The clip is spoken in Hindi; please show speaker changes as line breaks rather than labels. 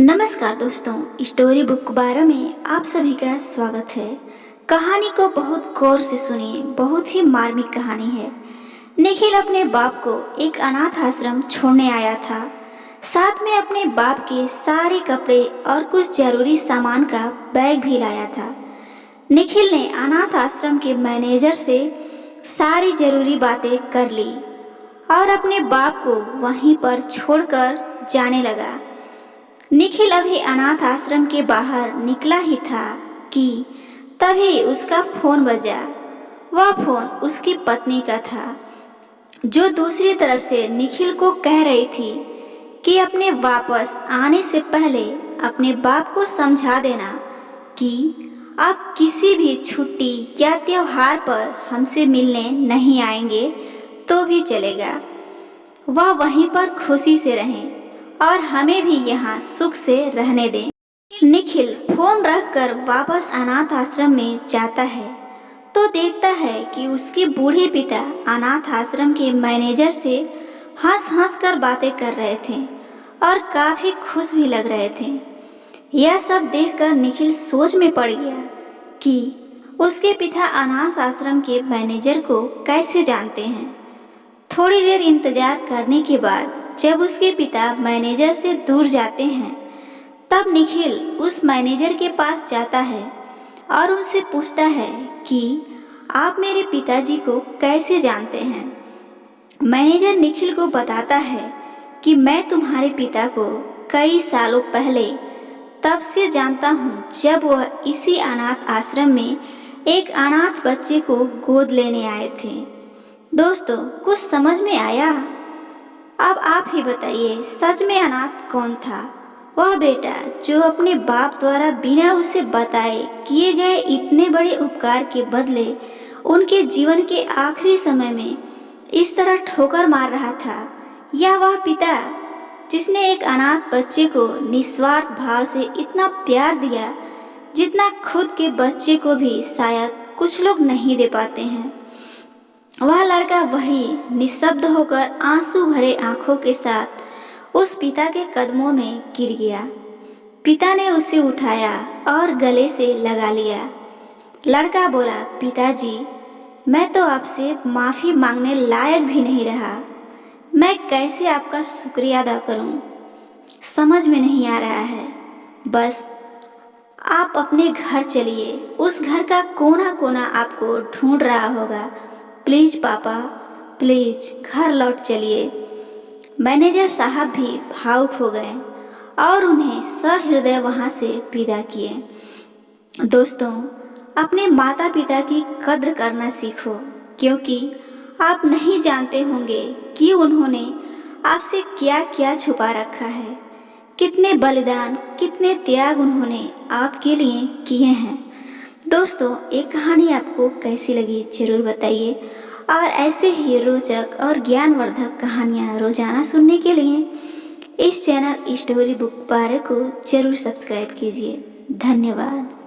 नमस्कार दोस्तों, स्टोरी बुक 12 में आप सभी का स्वागत है। कहानी को बहुत गौर से सुनिए, बहुत ही मार्मिक कहानी है। निखिल अपने बाप को एक अनाथ आश्रम छोड़ने आया था। साथ में अपने बाप के सारे कपड़े और कुछ जरूरी सामान का बैग भी लाया था। निखिल ने अनाथ आश्रम के मैनेजर से सारी जरूरी बातें कर ली और अपने बाप को वहीं पर छोड़कर जाने लगा। निखिल अभी अनाथ आश्रम के बाहर निकला ही था कि तभी उसका फोन बजा। वह फोन उसकी पत्नी का था, जो दूसरी तरफ से निखिल को कह रही थी कि अपने वापस आने से पहले अपने बाप को समझा देना कि आप किसी भी छुट्टी या त्योहार पर हमसे मिलने नहीं आएंगे तो भी चलेगा। वह वहीं पर खुशी से रहें और हमें भी यहाँ सुख से रहने दें। निखिल फोन रखकर वापस अनाथ आश्रम में जाता है तो देखता है कि उसके बूढ़े पिता अनाथ आश्रम के मैनेजर से हंस हंस कर बातें कर रहे थे और काफी खुश भी लग रहे थे। यह सब देखकर निखिल सोच में पड़ गया कि उसके पिता अनाथ आश्रम के मैनेजर को कैसे जानते हैं। थोड़ी देर इंतजार करने के बाद जब उसके पिता मैनेजर से दूर जाते हैं, तब निखिल उस मैनेजर के पास जाता है और उनसे पूछता है कि आप मेरे पिताजी को कैसे जानते हैं। मैनेजर निखिल को बताता है कि मैं तुम्हारे पिता को कई सालों पहले तब से जानता हूँ जब वह इसी अनाथ आश्रम में एक अनाथ बच्चे को गोद लेने आए थे। दोस्तों, कुछ समझ में आया? अब आप ही बताइए, सच में अनाथ कौन था? वह बेटा जो अपने बाप द्वारा बिना उसे बताए किए गए इतने बड़े उपकार के बदले उनके जीवन के आखिरी समय में इस तरह ठोकर मार रहा था, या वह पिता जिसने एक अनाथ बच्चे को निस्वार्थ भाव से इतना प्यार दिया जितना खुद के बच्चे को भी शायद कुछ लोग नहीं दे पाते हैं। वह लड़का वही निशब्द होकर आंसू भरे आंखों के साथ उस पिता के कदमों में गिर गया। पिता ने उसे उठाया और गले से लगा लिया। लड़का बोला, पिताजी, मैं तो आपसे माफ़ी मांगने लायक भी नहीं रहा। मैं कैसे आपका शुक्रिया अदा करूं? समझ में नहीं आ रहा है। बस आप अपने घर चलिए, उस घर का कोना कोना आपको ढूंढ रहा होगा। प्लीज पापा, प्लीज घर लौट चलिए। मैनेजर साहब भी भावुक हो गए और उन्हें सहृदय वहां से विदा किए। दोस्तों, अपने माता पिता की कद्र करना सीखो, क्योंकि आप नहीं जानते होंगे कि उन्होंने आपसे क्या क्या छुपा रखा है, कितने बलिदान, कितने त्याग उन्होंने आपके लिए किए हैं। दोस्तों, एक कहानी आपको कैसी लगी जरूर बताइए, और ऐसे ही रोचक और ज्ञानवर्धक कहानियाँ रोजाना सुनने के लिए इस चैनल स्टोरी बुक 12 को जरूर सब्सक्राइब कीजिए। धन्यवाद।